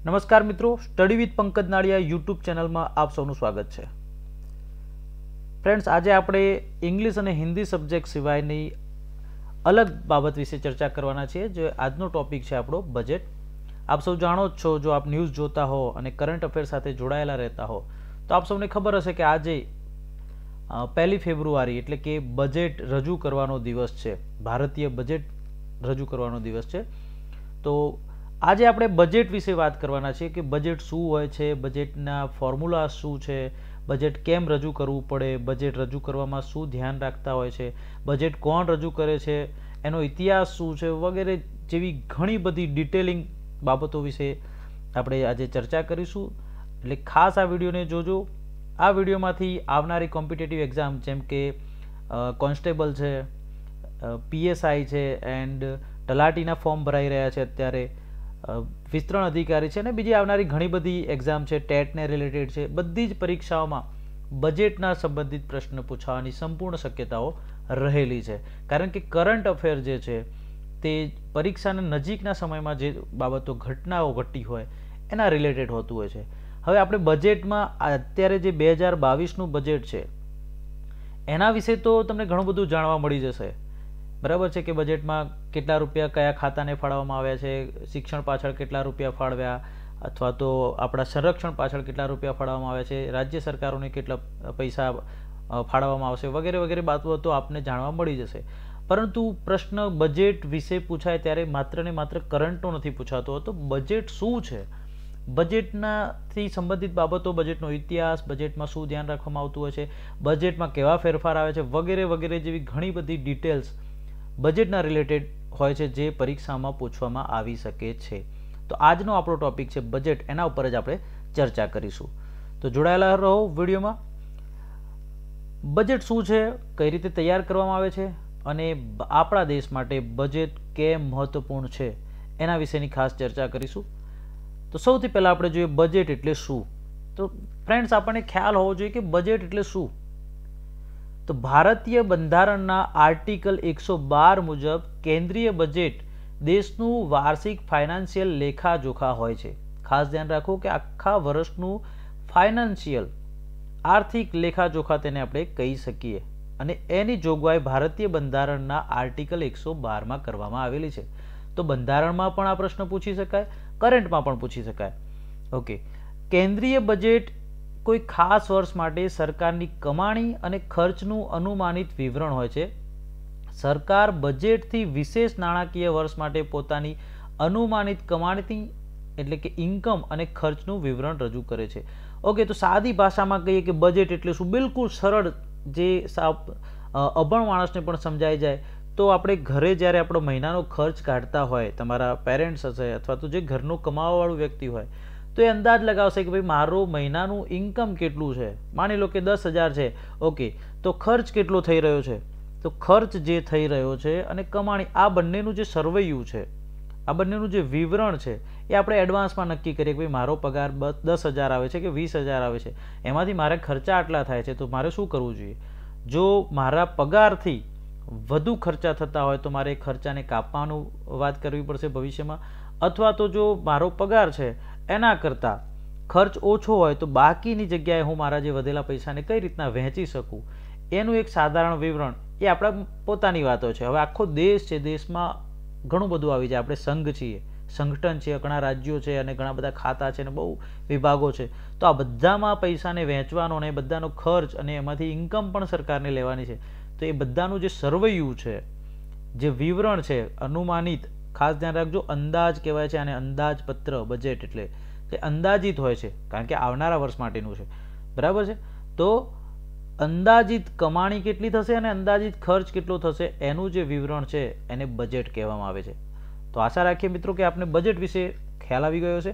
નમસ્કાર મિત્રો, study with Pankaj Nadiya YouTube ચેનલમાં આપ સૌનું સ્વાગત છે। ફ્રેન્ડ્સ, આજે આપણે ઇંગ્લિશ અને હિન્દી સબ્જેક્ટ સિવાયની અલગ બાબત વિશે ચર્ચા કરવાના છીએ। જે આજનો ટોપિક છે આપણો બજેટ। આપ સૌ જાણો જ છો, જો આપ ન્યૂઝ જોતા હો અને કરંટ અફેર સાથે જોડાયેલા રહેતા હો તો આપ સૌને ખબર હશે કે આજે 1 ફેબ્રુઆરી એટલે કે બજેટ રજૂ કરવાનો દિવસ છે। ભારતીય બજેટ રજૂ કરવાનો દિવસ છે। તો આજે આપણે બજેટ વિશે વાત કરવાના છીએ કે બજેટ શું હોય છે, બજેટના ફોર્મ્યુલા શું છે, બજેટ કેમ રજૂ કરવું પડે, બજેટ રજૂ કરવામાં શું ધ્યાન રાખતા હોય છે, બજેટ કોણ રજૂ કરે છે, એનો ઇતિહાસ શું છે વગેરે જેવી ઘણી બધી ડિટેલિંગ બાબતો વિશે આપણે આજે ચર્ચા કરીશું। એટલે ખાસ આ વિડીયોને જોજો। આ વિડીયોમાંથી આવનારી કોમ્પિટિટિવ એક્ઝામ જેમ કે કોન્સ્ટેબલ છે, પીએસઆઈ છે એન્ડ તલાટીના ફોર્મ ભરાઈ રહ્યા છે, અત્યારે વિસ્તરણ અધિકારી છે અને બીજી આવનારી ઘણી બધી એક્ઝામ છે, ટેટને રિલેટેડ છે, બધી જ પરીક્ષાઓમાં બજેટના સંબંધિત પ્રશ્ન પૂછવાની સંપૂર્ણ શક્યતાઓ રહેલી છે। કારણ કે કરંટ અફેર જે છે તે પરીક્ષાના નજીકના સમયમાં જે બાબતો ઘટનાઓ ઘટી હોય એના રિલેટેડ હોતું હોય છે। હવે આપણે બજેટમાં અત્યારે જે 2022નું બજેટ છે એના વિશે તો તમને ઘણું બધું જાણવા મળી જશે, બરાબર છે કે બજેટમાં કેટલા રૂપિયા કયા ખાતાને ફાળવવામાં આવ્યા છે, શિક્ષણ પાછળ કેટલા રૂપિયા ફાળવ્યા, અથવા તો આપણા સંરક્ષણ પાછળ કેટલા રૂપિયા ફાળવવામાં આવ્યા છે, રાજ્ય સરકારોને કેટલા પૈસા ફાળવવામાં આવશે વગેરે વગેરે બાબતો આપને જાણવા મળી જશે। પરંતુ પ્રશ્ન બજેટ વિશે પૂછાય ત્યારે માત્ર ને માત્ર કરંટનો નથી પૂછાતો હતો, બજેટ શું છે, બજેટનાથી સંબંધિત બાબતો, બજેટનો ઇતિહાસ, બજેટમાં શું ધ્યાન રાખવામાં આવતું હોય છે, બજેટમાં કેવા ફેરફાર આવે છે વગેરે વગેરે જેવી ઘણી બધી ડિટેલ્સ બજેટના રિલેટેડ હોય છે જે પરીક્ષામાં પૂછવામાં આવી શકે છે। તો આજનો આપણો ટોપિક છે બજેટ, એના ઉપર જ આપણે ચર્ચા કરીશું। તો જોડાયેલા રહો વિડીયોમાં। બજેટ શું છે, કઈ રીતે તૈયાર કરવામાં આવે છે અને આપણા દેશ માટે બજેટ કેમ મહત્વપૂર્ણ છે એના વિશેની ખાસ ચર્ચા કરીશું। તો સૌથી પહેલાં આપણે જોઈએ બજેટ એટલે શું। તો ફ્રેન્ડ્સ, આપણને ખ્યાલ હોવો જોઈએ કે બજેટ એટલે શું। તો ભારતીય બંધારણના આર્ટિકલ 112 મુજબ કેન્દ્રીય બજેટ દેશનું વાર્ષિક ફાઇનાન્શિયલ લેખાજોખા હોય છે। ખાસ ધ્યાન રાખો કે આખા વર્ષનું ફાઇનાન્શિયલ આર્થિક લેખાજોખા તેને આપણે કહી શકીએ અને એની જોગવાઈ ભારતીય બંધારણના આર્ટિકલ 112માં કરવામાં આવેલી છે। તો બંધારણમાં પણ આ પ્રશ્ન પૂછી શકાય, કરંટમાં પણ પૂછી શકાય। ઓકે, કેન્દ્રીય બજેટ કોઈ ખાસ વર્ષ માટે સરકારની કમાણી અને ખર્ચનું અનુમાનિત વિવરણ હોય છે। સરકાર બજેટથી વિશેષ નાણાકીય વર્ષ માટે પોતાની અનુમાનિત કમાણી એટલે કે ઇન્કમ અને ખર્ચનું વિવરણ રજૂ કરે છે। ઓકે, તો સાદી ભાષામાં કહીએ કે બજેટ એટલે શું, બિલકુલ સરળ, જે અભણ માણસને પણ સમજાઈ જાય। તો આપણે ઘરે જ્યારે આપણો મહિનાનો ખર્ચ કાઢતા હોય, તમારા પેરેન્ટ્સ હશે અથવા તો જે ઘરનું કમાવાવાળું વ્યક્તિ હોય તો એ અંદાજ લગાવશે કે ભાઈ મારો મહિનાનું ઇન્કમ કેટલું છે, માની લો કે 10,000 છે। ઓકે, તો ખર્ચ કેટલો થઈ રહ્યો છે, તો ખર્ચ જે થઈ રહ્યો છે અને કમાણી, આ બંનેનું જે સરવૈયું છે, આ બંનેનું જે વિવરણ છે એ આપણે એડવાન્સમાં નક્કી કરીએ કે ભાઈ મારો પગાર 10,000 આવે છે કે 20,000 આવે છે, એમાંથી મારે ખર્ચા આટલા થાય છે, તો મારે શું કરવું જોઈએ। જો મારા પગારથી વધુ ખર્ચા થતા હોય તો મારે ખર્ચાને કાપવાનું વાત કરવી પડશે ભવિષ્યમાં, અથવા તો જો મારો પગાર છે એના કરતાં ખર્ચ ઓછો હોય તો બાકીની જગ્યાએ હું મારા જે વધેલા પૈસાને કઈ રીતના વહેંચી શકું એનું એક સાધારણ વિવરણ, એ આપણા પોતાની વાતો છે। હવે આખો દેશ છે, દેશમાં ઘણું બધું આવી જાય, આપણે સંઘ છીએ, સંગઠન છે, ઘણા રાજ્યો છે અને ઘણા બધા ખાતા છે અને બહુ વિભાગો છે। તો આ બધામાં પૈસાને વહેંચવાનો અને બધાનો ખર્ચ અને એમાંથી ઇન્કમ પણ સરકારને લેવાની છે, તો એ બધાનું જે સરવૈયું છે, જે વિવરણ છે અનુમાનિત, ખાસ ધ્યાન રાખજો, અંદાજ કહેવાય છે અને અંદાજપત્ર બજેટ એટલે તે અંદાજિત હોય છે કારણ કે આવનારા વર્ષ માટેનું છે, બરાબર છે। તો અંદાજિત કમાણી કેટલી થશે અને અંદાજિત ખર્ચ કેટલો થશે એનું જે વિવરણ છે એને બજેટ કહેવામાં આવે છે। તો આશા રાખીએ મિત્રો કે આપને બજેટ વિશે ખ્યાલ આવી ગયો છે।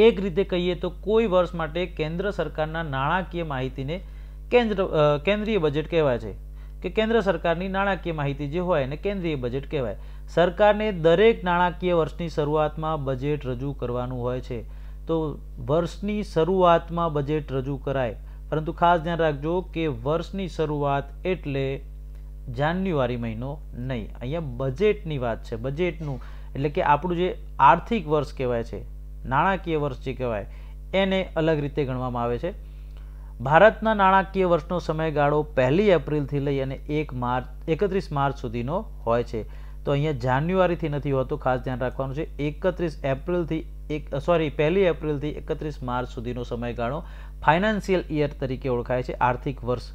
એક રીતે કહીએ તો કોઈ વર્ષ માટે કેન્દ્ર સરકારના નાણાકીય માહિતીને કેન્દ્રીય બજેટ કહેવાય છે કે કેન્દ્ર સરકારની નાણાકીય માહિતી જે હોય એને કેન્દ્રીય બજેટ કહેવાય। સરકારને દરેક નાણાકીય વર્ષની શરૂઆતમાં બજેટ રજૂ કરવાનું હોય છે। તો વર્ષની શરૂઆતમાં બજેટ રજૂ કરાય, પરંતુ ખાસ ધ્યાન રાખજો કે વર્ષની શરૂઆત એટલે જાન્યુઆરી મહિનો નહીં। અહીંયા બજેટની વાત છે, બજેટનું એટલે કે આપણું જે આર્થિક વર્ષ કહેવાય છે નાણાકીય વર્ષ જે કહેવાય એને અલગ રીતે ગણવામાં આવે છે. ભારતના નાણાકીય વર્ષનો સમયગાળો 1 એપ્રિલથી લઈ અને 31 માર્ચ સુધીનો હોય છે. તો અહીંયા જાન્યુઆરીથી નથી હોતું, ખાસ ધ્યાન રાખવાનું છે. 1 એપ્રિલથી 31 માર્ચ સુધીનો સમયગાળો ફાઇનાન્શિયલ યર તરીકે ઓળખાય છે, આર્થિક વર્ષ.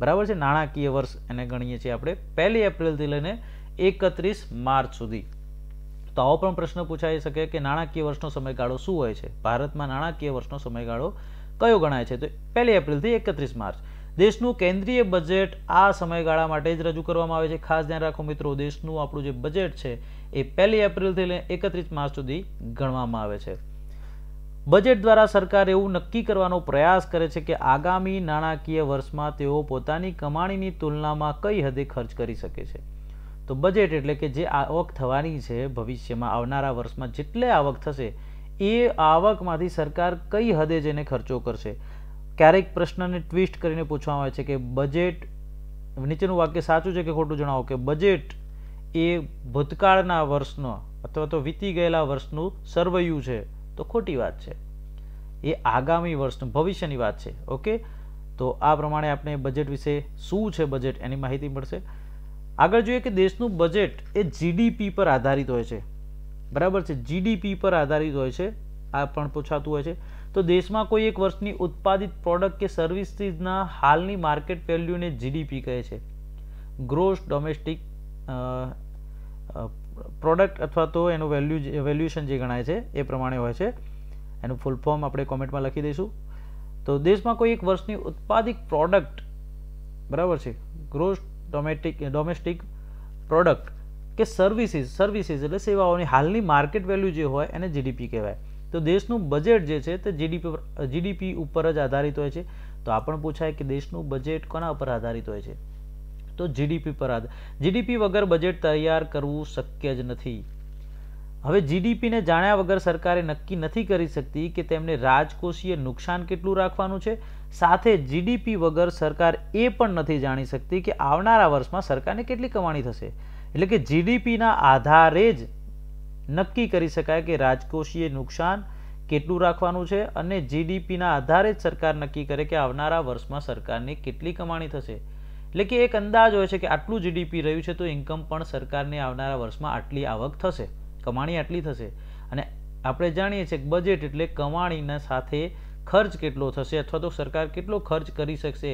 બરાબર છે, નાણાકીય વર્ષ એને ગણીએ છીએ આપણે 1 એપ્રિલથી લઈને 31 માર્ચ સુધી. તો આવો પણ પ્રશ્ન પૂછાઈ શકે કે નાણાકીય વર્ષનો સમયગાળો શું હોય છે? ભારતમાં નાણાકીય વર્ષનો સમયગાળો કયો ગણાય છે? તો 1 એપ્રિલથી 31 માર્ચ. દેશનું કેન્દ્રીય બજેટ આ સમયગાળા માટે જ રજૂ કરવામાં આવે છે. ખાસ ધ્યાન રાખો મિત્રો, દેશનું આપણું જે બજેટ છે એ 1 એપ્રિલથી લઈને 31 માર્ચ સુધી ગણવામાં આવે છે. બજેટ દ્વારા સરકાર એવું નક્કી કરવાનો પ્રયાસ કરે છે કે આગામી નાણાકીય વર્ષમાં તેઓ પોતાની કમાણીની તુલનામાં કઈ હદે ખર્ચ કરી શકે છે. તો બજેટ એટલે કે જે આવક થવાની છે ભવિષ્યમાં આવનારા વર્ષમાં જેટલી આવક થશે એ આવકમાંથી સરકાર કઈ હદે જઈને ખર્ચો કરશે. ક્યારેક પ્રશ્નને ટ્વિસ્ટ કરીને પૂછવામાં આવે છે કે બજેટ, નીચેનું વાક્ય સાચું છે કે ખોટું જણાવો, કે બજેટ એ ભૂતકાળના વર્ષનો અથવા તો વીતી ગયેલા વર્ષનું સરવૈયું છે. તો ખોટી વાત છે, એ આગામી વર્ષનું ભવિષ્યની વાત છે. ઓકે, તો આ પ્રમાણે આપણે બજેટ વિશે શું છે બજેટ એની માહિતી મળશે. આગળ જોઈએ કે દેશનું બજેટ એ જીડીપી પર આધારિત હોય છે. બરાબર છે, જીડીપી પર આધારિત હોય છે, આ પણ પૂછાતું હોય છે. તો દેશમાં કોઈ એક વર્ષની ઉત્પાદિત પ્રોડક્ટ કે સર્વિસીસના હાલની માર્કેટ વેલ્યુને જીડીપી કહે છે. ગ્રોસ ડોમેસ્ટિક પ્રોડક્ટ અથવા તો એનું વેલ્યુએશન જે ગણાય છે એ પ્રમાણે હોય છે. એનું ફૂલ ફોર્મ આપણે કોમેન્ટમાં લખી દઈશું. તો દેશમાં કોઈ એક વર્ષની ઉત્પાદિત પ્રોડક્ટ, બરાબર છે, ગ્રોસ ડોમેસ્ટિક પ્રોડક્ટ કે સર્વિસીસ એટલે સેવાઓની હાલની માર્કેટ વેલ્યુ જે હોય એને જીડીપી કહેવાય. તો દેશનું બજેટ જે છે તે જીડીપી ઉપર જ આધારિત હોય છે. તો આ પણ પૂછાય કે દેશનું બજેટ કોના ઉપર આધારિત હોય છે? તો જીડીપી પર જીડીપી વગર બજેટ તૈયાર કરવું શક્ય જ નથી. હવે જીડીપીને જાણ્યા વગર સરકારે નક્કી નથી કરી શકતી કે તેમને રાજકોષીય નુકસાન કેટલું રાખવાનું છે. સાથે જીડીપી વગર સરકાર એ પણ નથી જાણી શકતી કે આવનારા વર્ષમાં સરકારને કેટલી કમાણી થશે. એટલે કે જીડીપીના આધારે જ નક્કી કરી શકાય કે રાજકોષીય નુકસાન કેટલું રાખવાનું છે અને જીડીપીના આધારે જ સરકાર નક્કી કરે કે આવનારા વર્ષમાં સરકારની કેટલી કમાણી થશે. એટલે કે એક અંદાજ હોય છે કે આટલું જીડીપી રહ્યું છે તો ઇન્કમ પણ સરકારને આવનારા વર્ષમાં આટલી આવક થશે, કમાણી આટલી થશે. અને આપણે જાણીએ છીએ કે બજેટ એટલે કમાણીના સાથે ખર્ચ કેટલો થશે અથવા તો સરકાર કેટલો ખર્ચ કરી શકશે,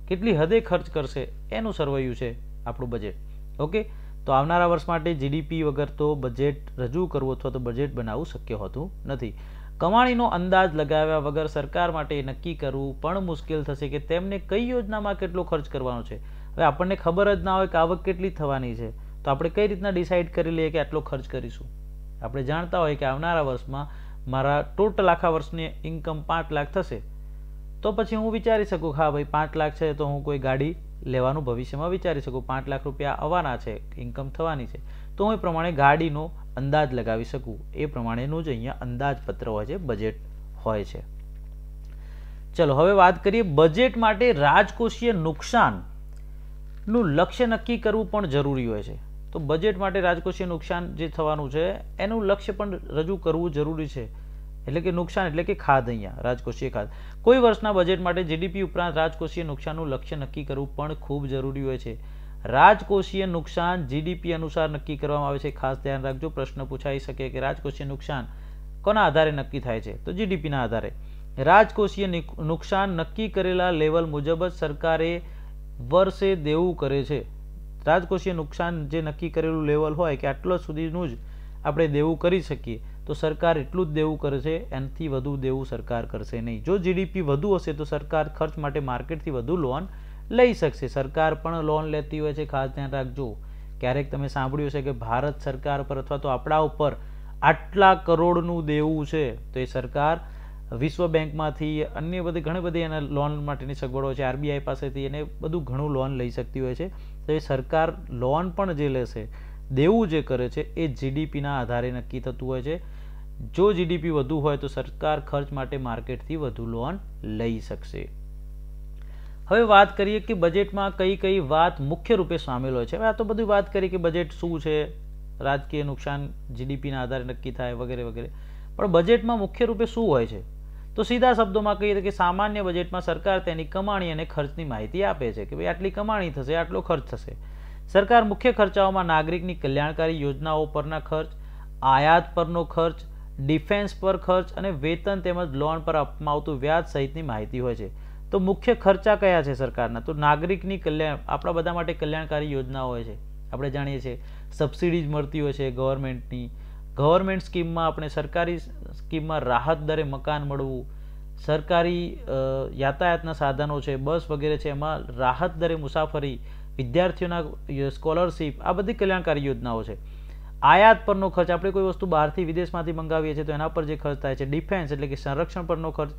કેટલી હદે ખર્ચ કરશે એનું સરવૈયું છે આપણું બજેટ. ઓકે, તો આવનારા વર્ષ માટે જીડીપી વગર તો બજેટ રજૂ કરવું અથવા તો બજેટ બનાવવું શક્ય હોતું નથી. કમાણીનો અંદાજ લગાવ્યા વગર સરકાર માટે નક્કી કરવું પણ મુશ્કેલ થશે કે તેમને કઈ યોજનામાં કેટલો ખર્ચ કરવાનો છે. હવે આપણને ખબર જ ના હોય કે આવક કેટલી થવાની છે તો આપણે કઈ રીતના ડિસાઇડ કરી લઈએ કે આટલો ખર્ચ કરીશું? આપણે જાણતા હોય કે આવનારા વર્ષમાં મારા ટોટલ આખા વર્ષની ઇન્કમ 5 લાખ થશે તો પછી હું વિચારી શકું હા ભાઈ 5 લાખ છે તો હું કોઈ ગાડી લેવાનું ભવિષ્યમાં વિચારી શકું. 5 લાખ રૂપિયા આવવાના છે, ઇન્કમ થવાની છે, તો હું એ પ્રમાણે ગાડીનો અંદાજ લગાવી શકું. એ પ્રમાણેનું જ અહીંયા અંદાજપત્ર હોય છે, બજેટ હોય છે. ચલો હવે વાત કરીએ બજેટ માટે રાજકોષીય નુકસાનનું લક્ષ્ય નક્કી કરવું પણ જરૂરી હોય છે. તો બજેટ માટે રાજકોષીય નુકસાન જે થવાનું છે એનું લક્ષ્ય પણ રજૂ કરવું જરૂરી છે. એટલે કે નુકસાન એટલે કે ખાધ, અહીંયા રાજકોષીય ખાધ. કોઈ વર્ષના બજેટ માટે જીડીપી ઉપરાંત રાજકોષીય નુકસાનનું લક્ષ્ય નક્કી કરવું પણ ખૂબ જરૂરી હોય છે. રાજકોષીય નુકસાન જીડીપી અનુસાર નક્કી કરવામાં આવે છે. ખાસ ધ્યાન રાખજો, પ્રશ્ન પૂછાઈ શકે કે રાજકોષીય નુકસાન કોના આધારે નક્કી થાય છે? તો જીડીપીના આધારે. રાજકોષીય નુકસાન નક્કી કરેલા લેવલ મુજબ જ સરકારે વર્ષે દેવું કરે છે. રાજકોષીય નુકસાન જે નક્કી કરેલું લેવલ હોય કે આટલા સુધીનું જ આપણે દેવું કરી શકીએ તો સરકાર એટલું જ દેવું કરે છે, એનાથી વધુ દેવું સરકાર કરશે નહીં. જો જીડીપી વધુ હશે તો સરકાર ખર્ચ માટે માર્કેટથી વધુ લોન લઈ શકશે. સરકાર પણ લોન લેતી હોય છે, ખાસ ધ્યાન રાખજો. ક્યારેક તમે સાંભળ્યું છે કે ભારત સરકાર પર અથવા તો આપણા ઉપર આટલા કરોડનું દેવું છે તો એ સરકાર વિશ્વ બેંકમાંથી અન્ય બધી ઘણી બધી એના લોન માટેની સગવડો છે, આરબીઆઈ પાસેથી એને બધું ઘણું લોન લઈ શકતી હોય છે. તો એ સરકાર લોન પણ જે લેશે, દેવું જે કરે છે એ જીડીપીના આધારે નક્કી થતું હોય છે. જો જીડીપી વધુ હોય તો સરકાર ખર્ચ માટે માર્કેટથી વધુ લોન લઈ શકશે. હવે વાત કરીએ કે બજેટમાં કઈ કઈ વાત મુખ્ય રૂપે સામેલ હોય છે. હવે આ તો બધી વાત કરી કે બજેટ શું છે, રાજકીય નુકસાન જીડીપીના આધારે નક્કી થાય વગેરે વગેરે. પણ બજેટમાં મુખ્ય રૂપે શું હોય છે? તો સીધા શબ્દોમાં કહીએ કે સામાન્ય બજેટમાં સરકાર તેની કમાણી અને ખર્ચની માહિતી આપે છે કે ભાઈ આટલી કમાણી થશે, આટલો ખર્ચ થશે. સરકાર મુખ્ય ખર્ચાઓમાં નાગરિકની કલ્યાણકારી યોજનાઓ પરના ખર્ચ, આયાત પરનો ખર્ચ, ડિફેન્સ પર ખર્ચ અને વેતન તેમજ લોન પર આપવામાં આવતું વ્યાજ સહિતની માહિતી હોય છે. તો મુખ્ય ખર્ચા કયા છે સરકારના? તો નાગરિકની કલ્યાણ, આપણા બધા માટે કલ્યાણકારી યોજનાઓ હોય છે. આપણે જાણીએ છીએ સબસિડીઝ મળતી હોય છે ગવર્મેન્ટની. ગવર્મેન્ટ સ્કીમમાં આપણે સરકારી સ્કીમમાં રાહત દરે મકાન મળવું, સરકારી યાતાયાતના સાધનો છે, બસ વગેરે છે, એમાં રાહત દરે મુસાફરી, વિદ્યાર્થીઓના સ્કોલરશીપ, આ બધી કલ્યાણકારી યોજનાઓ છે. આયાત પરનો ખર્ચ, આપણે કોઈ વસ્તુ બહારથી વિદેશમાંથી મંગાવીએ છીએ તો એના પર જે ખર્ચ થાય છે. ડિફેન્સ એટલે કે સંરક્ષણ પરનો ખર્ચ,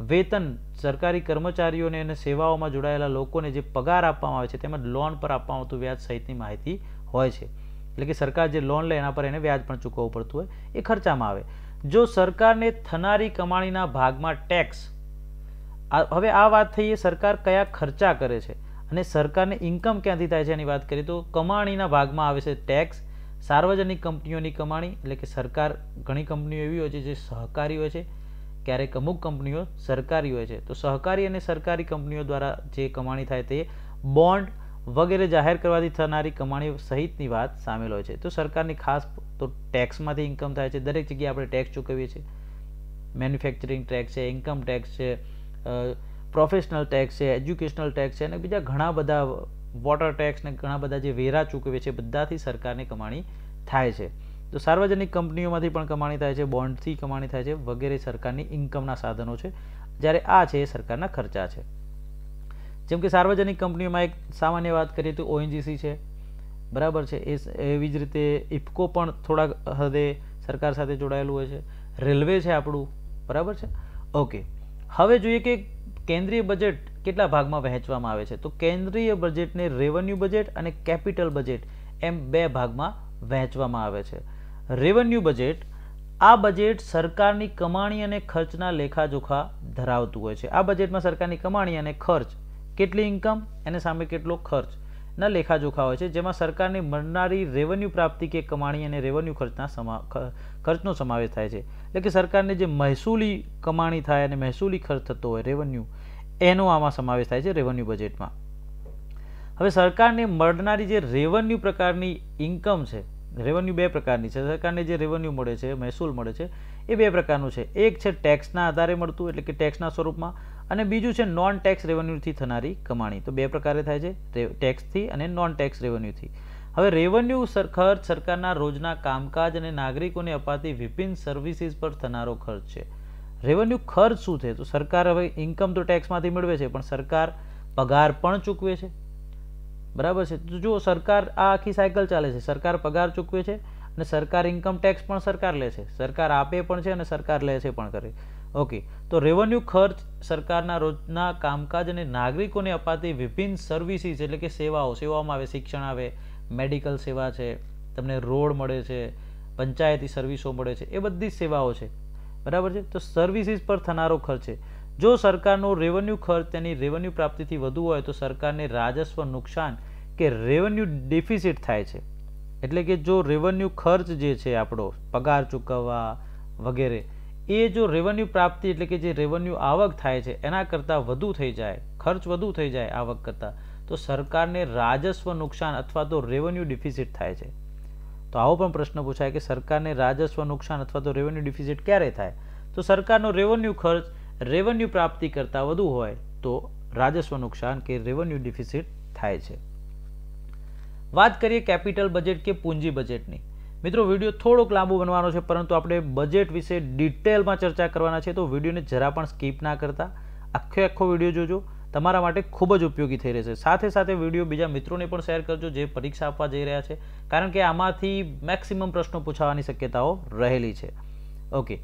વેતન, સરકારી કર્મચારીઓને અને સેવાઓમાં જોડાયેલા લોકોને જે પગાર આપવામાં આવે છે તેમજ લોન પર આપવામાં આવતું વ્યાજ સહિતની માહિતી હોય છે. એટલે કે સરકાર જે લોન લે એના પર એને વ્યાજ પણ ચૂકવવું પડતું હોય, એ ખર્ચામાં આવે. જો સરકારને થનારી કમાણીના ભાગમાં ટેક્સ, હવે આ વાત થઈ સરકાર કયા ખર્ચા કરે છે અને સરકારને ઇન્કમ ક્યાંથી થાય છે એની વાત કરીએ તો કમાણીના ભાગમાં આવે છે ટેક્સ. સાર્વજનિક કંપનીઓની કમાણી, એટલે કે સરકાર, ઘણી કંપનીઓ એવી હોય છે જે સહકારી હોય છે, ક્યારેક અમુક કંપનીઓ સરકારી હોય છે. તો સહકારી અને સરકારી કંપનીઓ દ્વારા જે કમાણી થાય તે બોન્ડ વગેરે જાહેર કરવાથી થનારી કમાણી સહિતની વાત સામેલ હોય છે. તો સરકારની ખાસ તો ટેક્સમાંથી ઇન્કમ થાય છે. દરેક જગ્યાએ આપણે ટેક્સ ચૂકવીએ છીએ. મેન્યુફેક્ચરિંગ ટેક્સ છે, ઇન્કમ ટેક્સ છે, પ્રોફેશનલ ટેક્સ છે, એજ્યુકેશનલ ટેક્સ છે અને બીજા ઘણા બધા, વોટર ટેક્સ ને ઘણા બધા જે વેરા ચૂકવે છે, બધાથી સરકારની કમાણી થાય છે. તો સાર્વજનિક કંપનીઓમાંથી પણ કમાણી થાય છે, બોન્ડથી કમાણી થાય છે વગેરે સરકારની ઇન્કમના સાધનો છે. જ્યારે આ છે એ સરકારના ખર્ચા છે. જેમ કે સાર્વજનિક કંપનીઓમાં એક સામાન્ય વાત કરીએ તો ઓએનજીસી છે, બરાબર છે, એવી જ રીતે ઇફકો પણ થોડાક હદે સરકાર સાથે જોડાયેલું હોય છે. રેલવે છે આપણું, બરાબર છે. ઓકે, હવે જોઈએ કે કેન્દ્રીય બજેટ કેટલા ભાગમાં વહેંચવામાં આવે છે. તો કેન્દ્રીય બજેટને રેવન્યુ બજેટ અને કેપિટલ બજેટ એમ બે ભાગમાં વહેંચવામાં આવે છે. રેવન્યુ બજેટ, આ બજેટ સરકારની કમાણી અને ખર્ચના લેખાજોખા ધરાવતું હોય છે. આ બજેટમાં સરકારની કમાણી અને ખર્ચ, કેટલી ઇન્કમ એને સામે કેટલો ખર્ચ ના લેખાજોખા હોય છે, જેમાં સરકારને મળનારી રેવન્યુ પ્રાપ્તિ કે કમાણી અને રેવન્યુ ખર્ચનો સમાવેશ થાય છે. એટલે કે સરકારને જે મહેસૂલી કમાણી થાય અને મહેસૂલી ખર્ચ થતો હોય, રેવન્યુ, એનો આમાં સમાવેશ થાય છે રેવન્યુ બજેટમાં. હવે સરકારને મળનારી જે રેવન્યુ પ્રકારની ઇન્કમ છે, રેવન્યુ બે પ્રકારની છે. સરકારને જે રેવન્યુ મળે છે, મહેસૂલ મળે છે, એ બે પ્રકારનું છે. એક છે ટેક્સના આધારે મળતું, એટલે કે ટેક્સના સ્વરૂપમાં, અને બીજું છે નોન ટેક્સ રેવન્યુથી થનારી કમાણી. તો બે પ્રકારે થાય છે, ટેક્સથી અને નોન ટેક્સ રેવન્યુથી. હવે રેવન્યુ ખર્ચ સરકારના રોજના કામકાજ અને નાગરિકોને અપાતી વિભિન્ન સર્વિસીસ પર થનારો ખર્ચ છે. રેવન્યુ ખર્ચ શું છે? તો સરકાર હવે ઇન્કમ તો ટેક્સમાંથી મેળવે છે, પણ સરકાર પગાર પણ ચૂકવે છે, બરાબર છે. તો જો સરકાર, આ આખી સાયકલ ચાલે છે, સરકાર પગાર ચૂકવે છે અને સરકાર ઇન્કમ ટેક્સ પણ સરકાર લે છે, સરકાર આપે પણ છે અને સરકાર લે છે પણ કરે. ઓકે, તો રેવન્યુ ખર્ચ સરકારના રોજના કામકાજ અને નાગરિકોને અપાતી વિભિન્ન સર્વિસીસ, એટલે કે સેવાઓમાં આવે, શિક્ષણ આવે, મેડિકલ સેવા છે, તમને રોડ મળે છે, પંચાયતી સર્વિસો મળે છે, એ બધી સેવાઓ છે, બરાબર છે. તો સર્વિસીસ પર થનારો ખર્ચ છે. જો સરકારનો રેવન્યુ ખર્ચ તેની રેવન્યુ પ્રાપ્તિથી વધુ હોય તો સરકારને રાજસ્વ નુકસાન કે રેવન્યુ ડિફિસિટ થાય છે. એટલે કે જો રેવન્યુ ખર્ચ જે છે આપણો, પગાર ચૂકવવા વગેરે, એ જો રેવન્યુ પ્રાપ્તિ, એટલે કે જે રેવન્યુ આવક થાય છે એના કરતાં વધુ થઈ જાય, ખર્ચ વધુ થઈ જાય આવક કરતાં, તો સરકારને રાજસ્વ નુકસાન અથવા તો રેવન્યુ ડિફિસિટ થાય છે. તો આવો પણ પ્રશ્ન પૂછાય કે સરકારને રાજસ્વ નુકસાન અથવા તો રેવન્યુ ડિફિસિટ ક્યારે થાય? તો સરકારનો રેવન્યુ ખર્ચ રેવન્યુ પ્રાપ્તિ કરતાં વધુ હોય તો રાજસ્વ નુકસાન કે રેવન્યુ ડિફિસિટ થાય છે. વાત કરીએ કેપિટલ બજેટ કે પૂંજી બજેટની. મિત્રો, વિડીયો થોડોક લાંબો બનવાનો છે, પરંતુ આપણે બજેટ વિશે ડિટેલમાં ચર્ચા કરવાના છે, તો વિડીયોને જરા પણ સ્કીપ ના કરતા આખો વિડીયો જોજો, તમારા માટે ખૂબ જ ઉપયોગી થઈ રહેશે. સાથે સાથે વિડીયો બીજા મિત્રોને પણ શેર કરજો જે પરીક્ષા આપવા જઈ રહ્યા છે, કારણ કે આમાંથી મેક્સિમમ પ્રશ્નો પૂછાવાની શક્યતાઓ રહેલી છે. ઓકે,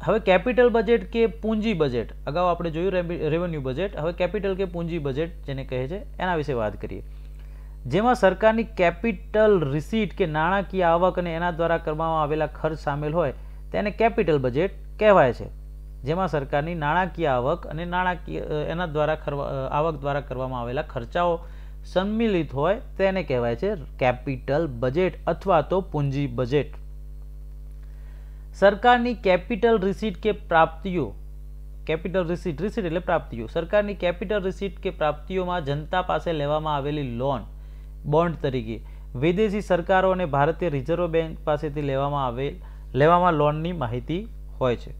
હવે કેપિટલ બજેટ કે પૂંજી બજેટ, અગાઉ આપણે જોયું રેવન્યુ બજેટ, હવે કેપિટલ કે પૂંજી બજેટ જેને કહે છે એના વિશે વાત કરીએ. જેમાં સરકારની કેપિટલ રિસીટ કે નાણાકીય આવક અને એના દ્વારા કરવામાં આવેલા ખર્ચ સામેલ હોય તેને કેપિટલ બજેટ કહેવાય છે. જેમાં સરકારની નાણાકીય આવક અને એના દ્વારા આવક દ્વારા કરવામાં આવેલા ખર્ચાઓ સંમિલિત હોય તેને કહેવાય છે કેપિટલ બજેટ અથવા તો પૂંજી બજેટ. સરકારની કેપિટલ રિસીટ કે પ્રાપ્તિઓ, કેપિટલ રિસીટ, રિસીટ એટલે પ્રાપ્તિઓ, સરકારની કેપિટલ રિસીટ કે પ્રાપ્તિઓમાં જનતા પાસે લેવામાં આવેલી લોન બોન્ડ તરીકે વિદેશી સરકારો અને ભારતીય રિઝર્વ બેંક પાસેથી લેવામાં લોનની માહિતી હોય છે.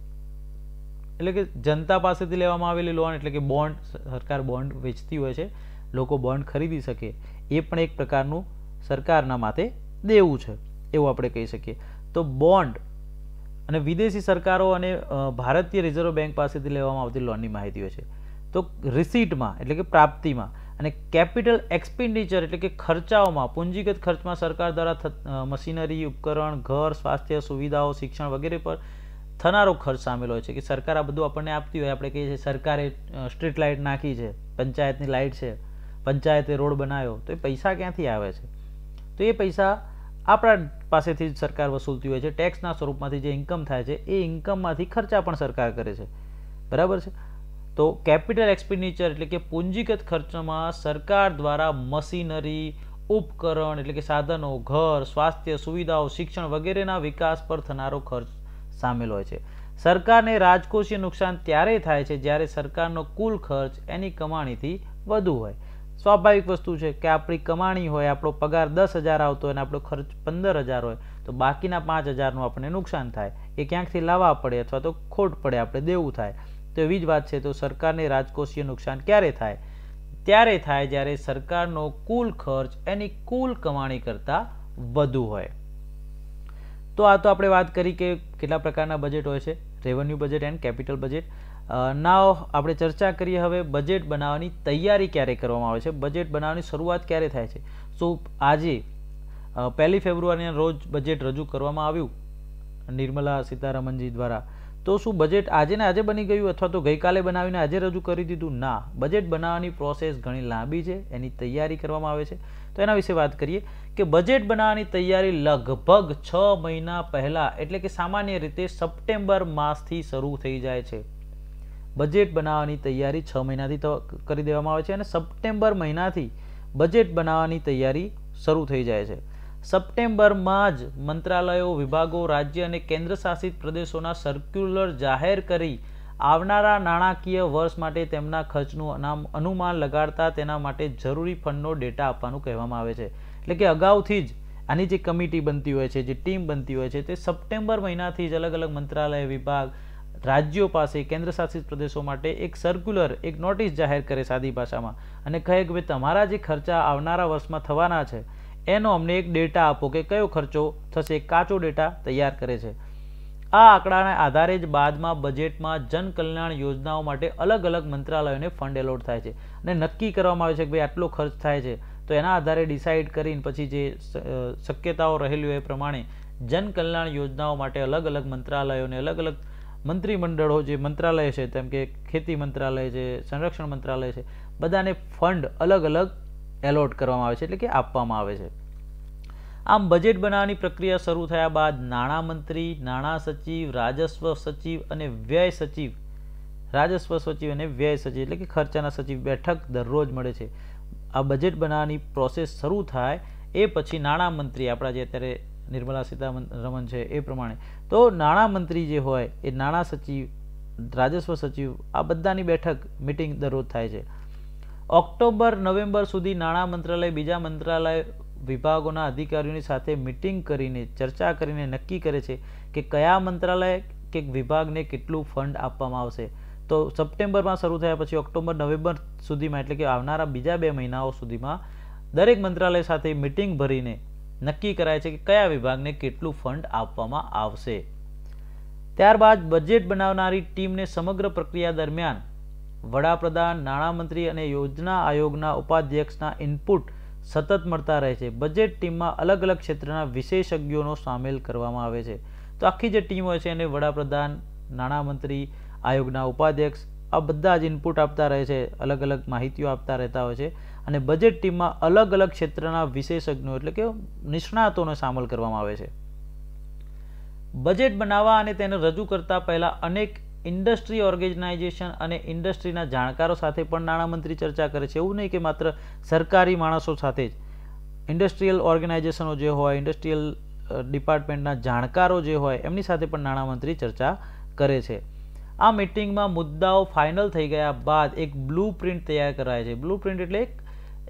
એટલે કે જનતા પાસેથી લેવામાં આવેલી લોન એટલે કે બોન્ડ, સરકાર બોન્ડ વેચતી હોય છે, લોકો બોન્ડ ખરીદી શકે, એ પણ એક પ્રકારનું સરકારના માથે દેવું છે એવું આપણે કહી શકીએ. તો બોન્ડ અને વિદેશી સરકારો અને ભારતીય રિઝર્વ બેંક પાસેથી લેવામાં આવતી લોનની માહિતી હોય છે. તો રિસીટમાં એટલે કે પ્રાપ્તિમાં અને કેપિટલ એક્સપેન્ડિચર એટલે કે ખર્ચાઓમાં, પૂંજીગત ખર્ચમાં સરકાર દ્વારા મશીનરી, ઉપકરણ, ઘર, સ્વાસ્થ્ય સુવિધાઓ, શિક્ષણ વગેરે પર થનારો ખર્ચ સામેલ હોય છે. કે સરકાર આ બધું આપણને આપતી હોય, આપણે કહીએ છીએ સરકારે સ્ટ્રીટ લાઇટ નાખી છે, પંચાયતની લાઇટ છે, પંચાયતે રોડ બનાવ્યો, તો એ પૈસા ક્યાંથી આવે છે? તો એ પૈસા આપણા પાસેથી જ સરકાર વસૂલતી હોય છે. ટેક્સના સ્વરૂપમાંથી જે ઇન્કમ થાય છે એ ઇન્કમમાંથી ખર્ચા પણ સરકાર કરે છે. બરાબર છે. તો કેપિટલ એક્સપેન્ડિચર એટલે કે પૂંજીગત ખર્ચમાં સરકાર દ્વારા મશીનરી, ઉપકરણ એટલે કે સાધનો, ઘર, સ્વાસ્થ્ય સુવિધાઓ, શિક્ષણ વગેરેના વિકાસ પર થનારો ખર્ચ સામેલ હોય છે. સરકારને રાજકોષીય નુકસાન ત્યારે થાય છે જ્યારે સરકારનો કુલ ખર્ચ એની કમાણીથી વધુ હોય. સ્વાભાવિક વસ્તુ છે કે આપણી કમાણી હોય, આપણો પગાર 10,000 આવતો હોય અને આપણો ખર્ચ 15,000 હોય તો બાકીના 5,000નું આપણને નુકસાન થાય. એ ક્યાંકથી લાવવા પડે અથવા તો ખોટ પડે, આપણે દેવું થાય. તો એવી જ વાત છે. તો સરકારને રાજકોષીય નુકસાન ક્યારે થાય? ત્યારે થાય જ્યારે સરકારનો કુલ ખર્ચ એની કુલ કમાણી કરતાં વધુ હોય. તો આ તો આપણે વાત કરી કે કેટલા પ્રકારના બજેટ હોય છે, revenue budget and capital budget. Now આપણે ચર્ચા કરીએ હવે બજેટ બનાવવાની તૈયારી ક્યારે કરવામાં આવે છે, બજેટ બનાવવાની શરૂઆત ક્યારે થાય છે. શું આજે 1 ફેબ્રુઆરીના રોજ બજેટ રજૂ કરવામાં આવ્યું નિર્મલા સીતારમણજી દ્વારા, તો શું બજેટ આજે ને આજે બની ગયું અથવા તો ગઈકાલે બનાવીને આજે રજૂ કરી દીધું? ના, બજેટ બનાવવાની પ્રોસેસ ઘણી લાંબી છે, એની તૈયારી કરવામાં આવે છે. તો એના વિશે વાત કરીએ કે બજેટ બનાવવાની તૈયારી લગભગ 6 મહિના પહેલાં એટલે કે સામાન્ય રીતે સપ્ટેમ્બર માસથી શરૂ થઈ જાય છે. બજેટ બનાવવાની તૈયારી 6 મહિનાથી કરી દેવામાં આવે છે અને સપ્ટેમ્બર મહિનાથી બજેટ બનાવવાની તૈયારી શરૂ થઈ જાય છે. સપ્ટેમ્બરમાં જ મંત્રાલયો, વિભાગો, રાજ્ય અને કેન્દ્ર શાસિત પ્રદેશોના સર્ક્યુલર જાહેર કરી આવનારા નાણાકીય વર્ષ માટે તેમના ખર્ચનું અનુમાન લગાડતા તેના માટે જરૂરી ફંડનો ડેટા આપવાનું કહેવામાં આવે છે. એટલે કે અગાઉથી જ આની જે કમિટી બનતી હોય છે, જે ટીમ બનતી હોય છે, તે સપ્ટેમ્બર મહિનાથી જ અલગ અલગ મંત્રાલય, વિભાગ, રાજ્યો પાસે, કેન્દ્ર શાસિત પ્રદેશો માટે એક સર્ક્યુલર, એક નોટિસ જાહેર કરે સાદી ભાષામાં અને કહે કે ભાઈ તમારા જે ખર્ચા આવનારા વર્ષમાં થવાના છે એનો અમને એક ડેટા આપો કે કયો ખર્ચો થશે. કાચો ડેટા તૈયાર કરે છે. આ આંકડાના આધારે જ બાદમાં બજેટમાં જનકલ્યાણ યોજનાઓ માટે અલગ અલગ મંત્રાલયોને ફંડ એલોટ થાય છે અને નક્કી કરવામાં આવે છે કે ભાઈ આટલો ખર્ચ થાય છે. તો એના આધારે ડિસાઇડ કરીને પછી જે શક્યતાઓ રહેલી હોય એ પ્રમાણે જનકલ્યાણ યોજનાઓ માટે અલગ અલગ મંત્રાલયોને, અલગ અલગ મંત્રીમંડળો જે મંત્રાલય છે, જેમ કે ખેતી મંત્રાલય છે, સંરક્ષણ મંત્રાલય છે, બધાને ફંડ અલગ અલગ એલોટ કરવામાં આવે છે, એટલે કે આપવામાં આવે છે. આમ બજેટ બનાવવાની પ્રક્રિયા શરૂ થયા બાદ નાણામંત્રી, નાણાં સચિવ, રાજસ્વ સચિવ અને વ્યય સચિવ, રાજસ્વ સચિવ અને વ્યય સચિવ એટલે કે ખર્ચાના સચિવ બેઠક દરરોજ મળે છે. આ બજેટ બનાવવાની પ્રોસેસ શરૂ થાય એ પછી નાણામંત્રી, આપણા જે અત્યારે નિર્મલા સીતારમણ છે એ પ્રમાણે, તો નાણામંત્રી જે હોય એ નાણાં સચિવ, રાજસ્વ સચિવ આ બધાની બેઠક, મિટિંગ દરરોજ થાય છે. ઓક્ટોબર, નવેમ્બર સુધી નાણાં મંત્રાલય બીજા મંત્રાલય, વિભાગોના અધિકારીઓની સાથે મિટિંગ કરીને, ચર્ચા કરીને નક્કી કરે છે કે કયા મંત્રાલય કે વિભાગને કેટલું ફંડ આપવામાં આવશે. તો સપ્ટેમ્બરમાં શરૂ થયા પછી ઓક્ટોબર, નવેમ્બર સુધીમાં એટલે કે આવનારા બીજા 2 મહિનાઓ સુધીમાં દરેક મંત્રાલય સાથે મિટિંગ ભરીને નક્કી કરાય છે કે કયા વિભાગને કેટલું ફંડ આપવામાં આવશે. ત્યારબાદ બજેટ બનાવનારી ટીમને સમગ્ર પ્રક્રિયા દરમિયાન વડાપ્રધાન, નાણામંત્રી અને યોજના આયોગના ઉપાધ્યક્ષના ઇનપુટ સતત મળતા રહે છે. બજેટ ટીમમાં અલગ અલગ ક્ષેત્રના વિશેષજ્ઞોનો સામેલ કરવામાં આવે છે. તો આખી જે ટીમ હોય છે એને વડાપ્રધાન, નાણામંત્રી, આયોગના ઉપાધ્યક્ષ આ બધા જ ઇનપુટ આપતા રહે છે, અલગ અલગ માહિતીઓ આપતા રહેતા હોય છે અને બજેટ ટીમમાં અલગ અલગ ક્ષેત્રના વિશેષજ્ઞો એટલે કે નિષ્ણાતોનો સામેલ કરવામાં આવે છે. બજેટ બનાવવા અને તેને રજૂ કરતા પહેલા અનેક ઇન્ડસ્ટ્રી ઓર્ગેનાઇઝેશન અને ઇન્ડસ્ટ્રીના જાણકારો સાથે પણ નાણામંત્રી ચર્ચા કરે છે. એવું નહીં કે માત્ર સરકારી માણસો સાથે જ, ઇન્ડસ્ટ્રીયલ ઓર્ગેનાઇઝેશનો જે હોય, ઇન્ડસ્ટ્રીયલ ડિપાર્ટમેન્ટના જાણકારો જે હોય એમની સાથે પણ નાણામંત્રી ચર્ચા કરે છે. આ મિટિંગમાં મુદ્દાઓ ફાઇનલ થઈ ગયા બાદ એક બ્લુ પ્રિન્ટ તૈયાર કરાય છે. બ્લુ પ્રિન્ટ એટલે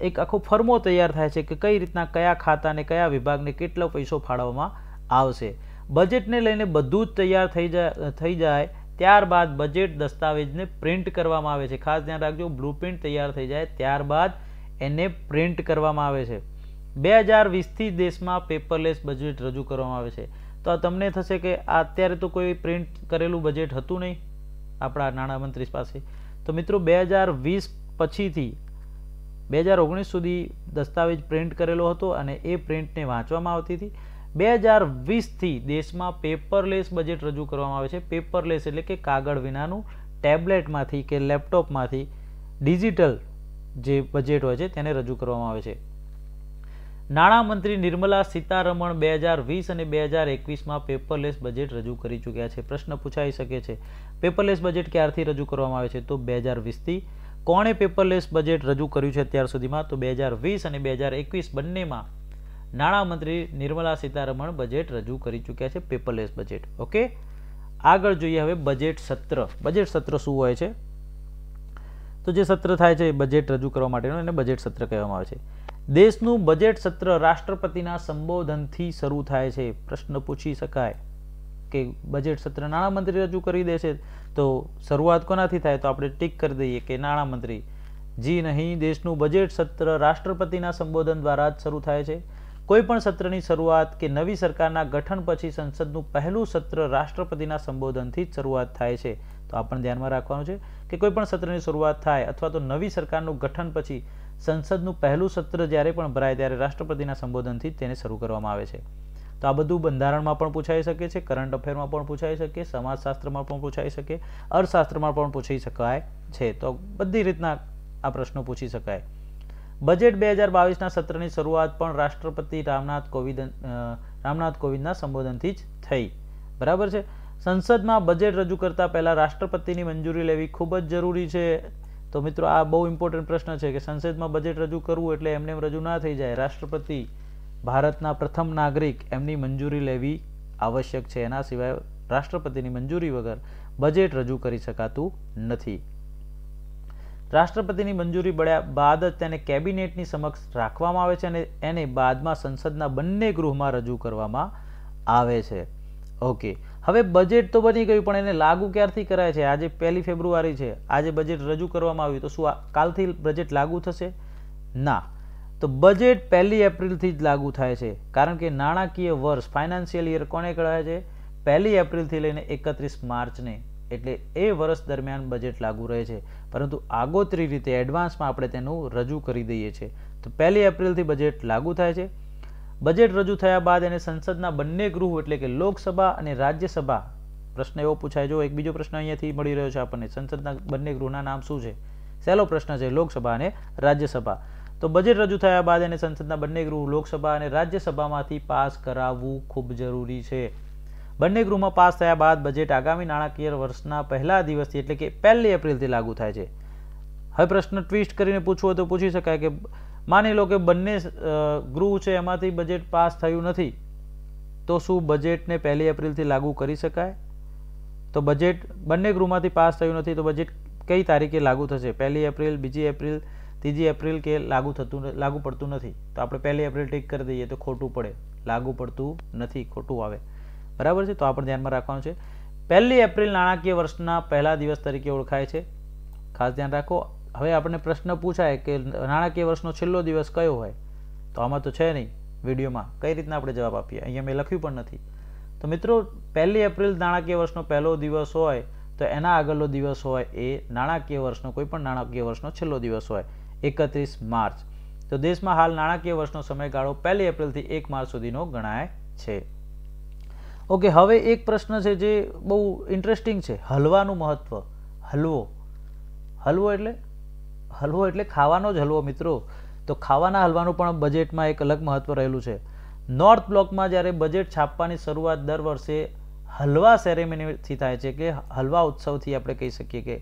એક આખો ફર્મો તૈયાર થાય છે કે કઈ રીતના કયા ખાતાને કયા વિભાગને કેટલો પૈસો ફાળવવામાં આવશે. બજેટને લઈને બધું જ તૈયાર થઈ જાય ત્યારબાદ બજેટ દસ્તાવેજને પ્રિન્ટ કરવામાં આવે છે. ખાસ ધ્યાન રાખજો, બ્લુ પ્રિન્ટ તૈયાર થઈ જાય ત્યારબાદ એને પ્રિન્ટ કરવામાં આવે છે. 2020થી દેશમાં પેપરલેસ બજેટ રજૂ કરવામાં આવે છે. તો તમને થશે કે અત્યારે તો કોઈ પ્રિન્ટ કરેલું બજેટ હતું નહીં આપણા નાણામંત્રી પાસે. તો મિત્રો 2020 પછીથી 2019 સુધી દસ્તાવેજ પ્રિન્ટ કરેલો હતો અને એ પ્રિન્ટને વાંચવામાં આવતી હતી. 2020થી દેશમાં પેપરલેસ બજેટ રજૂ કરવામાં આવે છે. પેપરલેસ એટલે કે કાગળ વિનાનું, ટેબ્લેટમાંથી કે લેપટોપમાંથી ડિજિટલ જે બજેટ હોય છે તેને રજૂ કરવામાં આવે છે. નાણામંત્રી નિર્મલા સીતારમણ 2020 અને 2021માં પેપરલેસ બજેટ રજૂ કરી ચૂક્યા છે. પ્રશ્ન પૂછાઈ શકે છે, પેપરલેસ બજેટ ક્યારથી રજૂ કરવામાં આવે છે? તો 2020થી. કોણે પેપરલેસ બજેટ રજૂ કર્યું છે અત્યાર સુધીમાં? તો 2020 અને 2021 બંનેમાં નાણામંત્રી નિર્મલા સીતારમણ બજેટ રજૂ કરી ચૂક્યા છે, પેપરલેસ બજેટ. ઓકે, આગળ જોઈએ હવે બજેટ સત્ર. બજેટ સત્ર શું હોય છે? તો જે સત્ર થાય છે બજેટ રજૂ કરવા માટેનું એને બજેટ સત્ર કહેવામાં આવે છે. દેશનું બજેટ સત્ર રાષ્ટ્રપતિના સંબોધનથી શરૂ થાય છે. પ્રશ્ન પૂછી શકાય કે બજેટ સત્ર નાણામંત્રી રજૂ કરી દેશે તો શરૂઆત કોનાથી થાય? તો આપણે ટીક કરી દઈએ કે નાણામંત્રી. જી નહીં, દેશનું બજેટ સત્ર રાષ્ટ્રપતિના સંબોધન દ્વારા જ શરૂ થાય છે. કોઈ પણ સત્રની શરૂઆત કે નવી સરકારના ગઠન પછી સંસદનું પહેલું સત્ર રાષ્ટ્રપતિના સંબોધનથી જ શરૂઆત થાય છે. તો આપણને ધ્યાનમાં રાખવાનું છે કે કોઈ પણ સત્રની શરૂઆત થાય અથવા તો નવી સરકારનું ગઠન પછી સંસદનું પહેલું સત્ર જ્યારે પણ ભરાય ત્યારે રાષ્ટ્રપતિના સંબોધનથી જ તેને શરૂ કરવામાં આવે છે. તો આ બધું બંધારણમાં પણ પૂછાઈ શકે છે, કરંટ અફેરમાં પણ પૂછાઈ શકે, સમાજશાસ્ત્રમાં પણ પૂછાઈ શકે, અર્થશાસ્ત્રમાં પણ પૂછી શકાય છે. તો બધી રીતના આ પ્રશ્નો પૂછી શકાય. બજેટ 2022ના સત્રની શરૂઆત પણ રાષ્ટ્રપતિ રામનાથ કોવિંદના સંબોધનથી જ થઈ. બરાબર છે. સંસદમાં બજેટ રજૂ કરતા પહેલા રાષ્ટ્રપતિની મંજૂરી લેવી ખૂબ જ જરૂરી છે. તો મિત્રો આ બહુ ઇમ્પોર્ટન્ટ પ્રશ્ન છે કે સંસદમાં બજેટ રજૂ કરવું એટલે એમને એમ રજૂ ના થઈ જાય. રાષ્ટ્રપતિ, ભારતના પ્રથમ નાગરિક, એમની મંજૂરી લેવી આવશ્યક છે. એના સિવાય રાષ્ટ્રપતિની મંજૂરી વગર બજેટ રજૂ કરી શકાતું નથી. રાષ્ટ્રપતિની મંજૂરી મળ્યા બાદ જ તેને કેબિનેટની સમક્ષ રાખવામાં આવે છે અને એને બાદમાં સંસદના બંને ગૃહમાં રજૂ કરવામાં આવે છે. ઓકે, હવે બજેટ તો બની ગયું પણ એને લાગુ ક્યારથી કરાય છે? આજે 1 ફેબ્રુઆરી છે, આજે બજેટ રજૂ કરવામાં આવ્યું તો શું કાલથી બજેટ લાગુ થશે? ના. તો બજેટ 1 એપ્રિલથી જ લાગુ થાય છે, કારણ કે નાણાકીય વર્ષ ફાઇનાન્શિયલ યર કોને કહેવાય છે? 1 એપ્રિલથી લઈને 31 માર્ચને. એટલે એ વર્ષ દરમિયાન બજેટ લાગુ રહે છે, પરંતુ આગોતરી રીતે એડવાન્સમાં આપણે તેનું રજૂ કરી દઈએ છીએ. તો 1 એપ્રિલથી બજેટ લાગુ થાય છે. બજેટ રજૂ થયા બાદ એને સંસદના બંને ગૃહ એટલે કે લોકસભા અને રાજ્યસભા. પ્રશ્ન એવો પૂછાય, જો એક બીજો પ્રશ્ન અહીંયાથી મળી રહ્યો છે આપણને, સંસદના બંને ગૃહના નામ શું છે? સહેલો પ્રશ્ન છે, લોકસભા અને રાજ્યસભા. તો બજેટ રજૂ થયા બાદ એને સંસદના બંને ગૃહ લોકસભા અને રાજ્યસભામાંથી પાસ કરાવવું ખૂબ જરૂરી છે. બંને ગૃહમાં પાસ થયા બાદ બજેટ આગામી નાણાકીય વર્ષના પહેલા દિવસથી એટલે કે 1 એપ્રિલથી લાગુ થાય છે. હવે પ્રશ્ન ટ્વિસ્ટ કરીને પૂછવો તો પૂછી શકાય કે માની લો કે બંને ગૃહ છે એમાંથી બજેટ પાસ થયું નથી, તો શું બજેટને 1 એપ્રિલથી લાગુ કરી શકાય? તો બજેટ બંને ગૃહમાંથી પાસ થયું નથી તો બજેટ કઈ તારીખે લાગુ થશે? 1 એપ્રિલ, 2 એપ્રિલ, 3 એપ્રિલ કે લાગુ પડતું નથી? તો આપણે 1 એપ્રિલ ટીક કરી દઈએ તો ખોટું પડે, લાગુ પડતું નથી, ખોટું આવે. બરાબર છે. તો આપણે ધ્યાનમાં રાખવાનું છે 1 એપ્રિલ નાણાકીય વર્ષના પહેલા દિવસ તરીકે ઓળખાય છે. ખાસ ધ્યાન રાખો. હવે આપણને પ્રશ્ન પૂછાય કે નાણાકીય વર્ષનો છેલ્લો દિવસ કયો હોય? તો આમાં તો છે નહીં વિડીયોમાં, કઈ રીતના આપણે જવાબ આપીએ? અહીંયા મેં લખ્યું પણ નથી. તો મિત્રો 1 એપ્રિલ નાણાકીય વર્ષનો પહેલો દિવસ હોય તો એના આગળનો દિવસ હોય એ નાણાકીય વર્ષનો કોઈ પણ નાણાકીય વર્ષનો છેલ્લો દિવસ હોય 31 માર્ચ. તો દેશમાં હાલ નાણાકીય વર્ષનો સમયગાળો 1 એપ્રિલથી 1 માર્ચ સુધીનો ગણાય છે. ઓકે, હવે એક પ્રશ્ન છે જે બહુ ઇન્ટરેસ્ટિંગ છે, હલવાનું મહત્વ. હલવો એટલે ખાવાનો જ હલવો મિત્રો. તો ખાવાના હલવાનું પણ બજેટમાં એક અલગ મહત્વ રહેલું છે. નોર્થ બ્લોકમાં જ્યારે બજેટ છાપવાની શરૂઆત દર વર્ષે હલવા સેરેમનીથી થાય છે કે હલવા ઉત્સવથી આપણે કહી શકીએ કે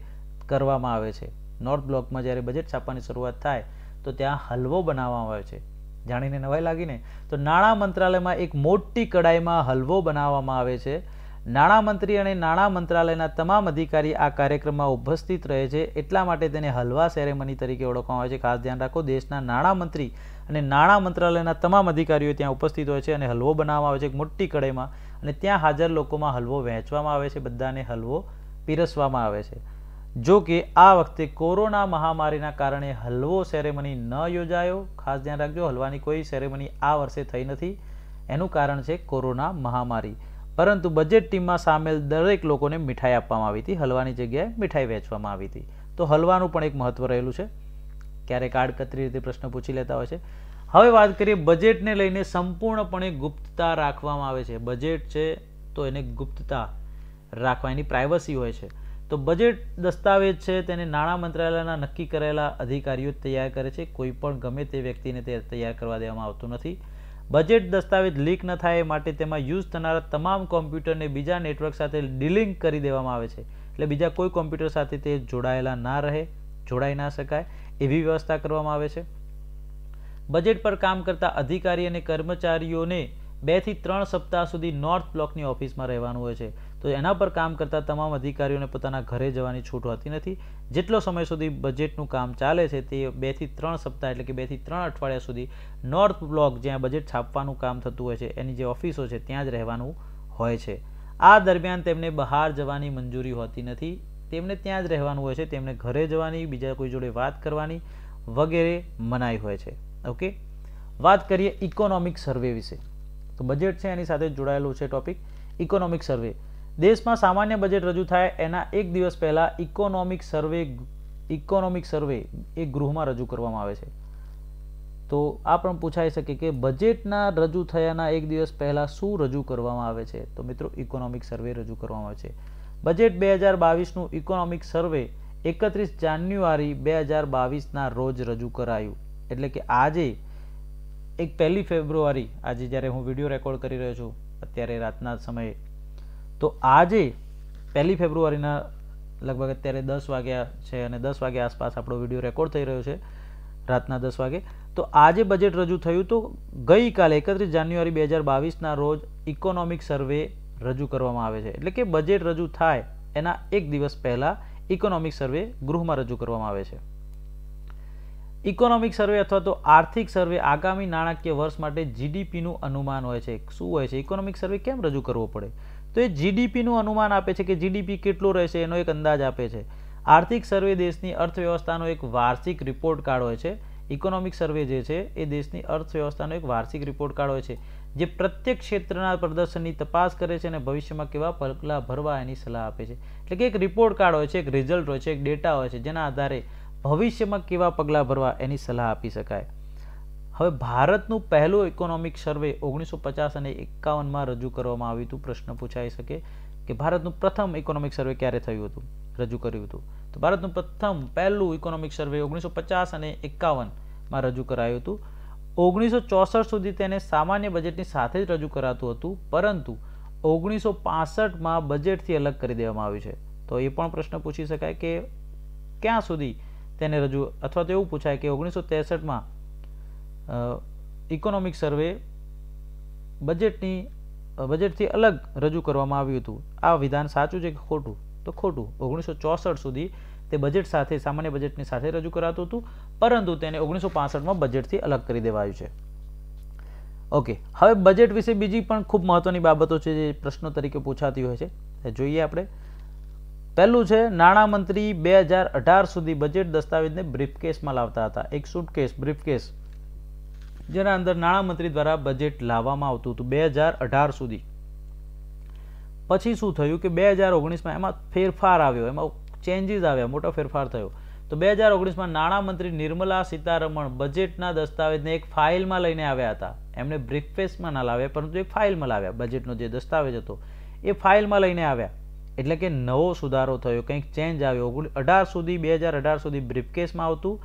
કરવામાં આવે છે. નોર્થ બ્લોકમાં જ્યારે બજેટ છાપવાની શરૂઆત થાય તો ત્યાં હલવો બનાવવામાં આવે છે. જાણીને નવાઈ લાગી ને? તો નાણાં મંત્રાલયમાં એક મોટી કડાઈમાં હલવો બનાવવામાં આવે છે. નાણામંત્રી અને નાણાં મંત્રાલયના તમામ અધિકારી આ કાર્યક્રમમાં ઉપસ્થિત રહે છે, એટલા માટે તેને હલવા સેરેમની તરીકે ઓળખવામાં આવે છે. ખાસ ધ્યાન રાખો, દેશના નાણામંત્રી અને નાણાં મંત્રાલયના તમામ અધિકારીઓ ત્યાં ઉપસ્થિત હોય છે અને હલવો બનાવવામાં આવે છે એક મોટી કડાઈમાં, અને ત્યાં હાજર લોકોમાં હલવો વહેંચવામાં આવે છે, બધાને હલવો પીરસવામાં આવે છે. જો કે આ વખતે કોરોના મહામારીના કારણે હલવો સેરેમની ન યોજાયો. ખાસ ધ્યાન રાખજો, હલવાની કોઈ સેરેમની આ વર્ષે થઈ નથી. એનું કારણ છે કોરોના મહામારી. પરંતુ બજેટ ટીમમાં સામેલ દરેક લોકોને મીઠાઈ આપવામાં આવી હતી, હલવાની જગ્યાએ મીઠાઈ વહેંચવામાં આવી હતી. તો હલવાનું પણ એક મહત્વ રહેલું છે. ક્યારેક આડકતરી રીતે પ્રશ્ન પૂછી લેતા હોય છે. હવે વાત કરીએ બજેટને લઈને સંપૂર્ણપણે ગુપ્તતા રાખવામાં આવે છે. બજેટ છે તો એને ગુપ્તતા રાખવા, એની પ્રાઇવસી હોય છે. તો બજેટ દસ્તાવેજ છે તેને નાણાં મંત્રાલયના નક્કી કરેલા અધિકારીઓ તૈયાર કરે છે. કોઈ પણ ગમે તે વ્યક્તિને તે તૈયાર કરવા દેવામાં આવતું નથી. બજેટ દસ્તાવેજ લીક ન થાય એ માટે તેમાં યુઝ થનારા તમામ કોમ્પ્યુટરને બીજા નેટવર્ક સાથે ડિલિંક કરી દેવામાં આવે છે. એટલે બીજા કોઈ કોમ્પ્યુટર સાથે તે જોડાયેલા ના રહે, જોડાઈ ના શકાય એવી વ્યવસ્થા કરવામાં આવે છે. બજેટ પર કામ કરતા અધિકારી અને કર્મચારીઓને 2 થી 3 સપ્તાહ સુધી નોર્થ બ્લોકની ઓફિસમાં રહેવાનું હોય છે. તો એના પર કામ કરતા તમામ અધિકારીઓને પોતાના ઘરે જવાની છૂટ હોતી નથી. જેટલો સમય સુધી બજેટનું કામ ચાલે છે તે 2 થી 3 સપ્તાહ એટલે કે 2 થી 3 અઠવાડિયા સુધી નોર્થ બ્લોક જ્યાં બજેટ છાપવાનું કામ થતું હોય છે એની જે ઓફિસો છે ત્યાં જ રહેવાનું હોય છે. આ દરમિયાન તેમને બહાર જવાની મંજૂરી હોતી નથી. તેમને ત્યાં જ રહેવાનું હોય છે. તેમને ઘરે જવાની, બીજા કોઈ જોડે વાત કરવાની વગેરે મનાઈ હોય છે. ઓકે, વાત કરીએ ઇકોનોમિક સર્વે વિશે. તો બજેટ છે એની સાથે જોડાયેલું છે ટોપિક ઇકોનોમિક સર્વે. દેશમાં સામાન્ય બજેટ રજૂ થાય એના એક દિવસ પહેલા ઇકોનોમિક સર્વે એ ગૃહમાં રજૂ કરવામાં આવે છે. તો આ પણ પૂછાઈ શકે કે બજેટના રજૂ થયાના એક દિવસ પહેલા શું રજૂ કરવામાં આવે છે? તો મિત્રો ઇકોનોમિક સર્વે રજૂ કરવામાં આવે છે. બજેટ 2022નું ઇકોનોમિક સર્વે 31 જાન્યુઆરી 2022ના રોજ રજૂ કરાયું. એટલે કે આજે 1 ફેબ્રુઆરી, આજે જ્યારે હું વિડીયો રેકોર્ડ કરી રહ્યો છું અત્યારે રાતના સમયે, તો આજે 1 ફેબ્રુઆરીના લગભગ અત્યારે 10 વાગ્યા છે અને 10 વાગ્યા આસપાસ આપણો વિડીયો રેકોર્ડ થઈ રહ્યો છે રાતના 10 વાગે. તો આજે બજેટ રજૂ થયું. તો ગઈકાલે 31 જાન્યુઆરી 2022ના રોજ ઇકોનોમિક સર્વે રજૂ કરવામાં આવે છે. એટલે કે બજેટ રજૂ થાય એના એક દિવસ પહેલા ઇકોનોમિક સર્વે ગૃહમાં રજૂ કરવામાં આવે છે. ઇકોનોમિક સર્વે અથવા તો આર્થિક સર્વે આગામી નાણાકીય વર્ષ માટે જીડીપીનું અનુમાન હોય છે. શું હોય છે? ઇકોનોમિક સર્વે કેમ રજૂ કરવો પડે? તો એ જીડીપીનું અનુમાન આપે છે કે જીડીપી કેટલું રહેશે એનો એક અંદાજ આપે છે. આર્થિક સર્વે દેશની અર્થવ્યવસ્થાનો એક વાર્ષિક રિપોર્ટ કાર્ડ હોય છે. ઇકોનોમિક સર્વે જે છે એ દેશની અર્થવ્યવસ્થાનો એક વાર્ષિક રિપોર્ટ કાર્ડ હોય છે, જે પ્રત્યેક ક્ષેત્રના પ્રદર્શનની તપાસ કરે છે અને ભવિષ્યમાં કેવા પગલાં ભરવા એની સલાહ આપે છે. એટલે કે એક રિપોર્ટ કાર્ડ હોય છે, એક રિઝલ્ટ હોય છે, એક ડેટા હોય છે, જેના આધારે ભવિષ્યમાં કેવા પગલાં ભરવા એની સલાહ આપી શકાય. હવે ભારતનું પહેલું ઇકોનોમિક સર્વે 1950 અને 51માં રજૂ કરવામાં આવ્યું હતું. પ્રશ્ન પૂછાઈ શકે કે ભારતનું પ્રથમ ઇકોનોમિક સર્વે ક્યારે થયું હતું, રજૂ કર્યું હતું? તો ભારતનું પહેલું ઇકોનોમિક સર્વે 1950 અને 51માં રજૂ કરાયું હતું. 1964 સુધી તેને સામાન્ય બજેટની સાથે જ રજૂ કરાતું હતું, પરંતુ 1965માં બજેટથી અલગ કરી દેવામાં આવ્યું છે. તો એ પણ પ્રશ્ન પૂછી શકાય કે ક્યાં સુધી તેને રજૂ, અથવા તો એવું પૂછાય કે 1963માં ઇકોનોમિક સર્વે બજેટથી અલગ રજૂ કરવામાં આવ્યું હતું. આ વિધાન સાચું છે કે ખોટું? તો ખોટું. 1964 સુધી તે બજેટ સાથે, સામાન્ય બજેટની સાથે રજૂ કરાતું હતું, પરંતુ તેને 1965માં બજેટથી અલગ કરી દેવાયું છે. ઓકે, હવે બજેટ વિશે બીજી પણ ખૂબ મહત્વની બાબતો છે જે પ્રશ્નો તરીકે પૂછાતી હોય છે, જોઈએ આપણે. પહેલું છે, નાણામંત્રી 2018 સુધી બજેટ દસ્તાવેજને બ્રીફકેસમાં લાવતા હતા. એક સૂટકેસ, બ્રીફકેસ, જેના અંદર નાણામંત્રી દ્વારા બજેટ લાવવામાં આવતું હતું 2018 સુધી. પછી શું થયું કે 2019માં એમાં ફેરફાર આવ્યો, એમાં ચેન્જીસ આવ્યા, મોટો ફેરફાર થયો. તો 2019માં નાણામંત્રી નિર્મલા સીતારમણ બજેટના દસ્તાવેજને એક ફાઇલમાં લઈને આવ્યા હતા. એમણે બ્રીફકેસમાં ના લાવ્યા, પરંતુ એક ફાઇલમાં લાવ્યા. બજેટનો જે દસ્તાવેજ હતો એ ફાઇલમાં લઈને આવ્યા. એટલે કે નવો સુધારો થયો, કંઈક ચેન્જ આવ્યો. 2018 સુધી બ્રીફકેસમાં આવતું,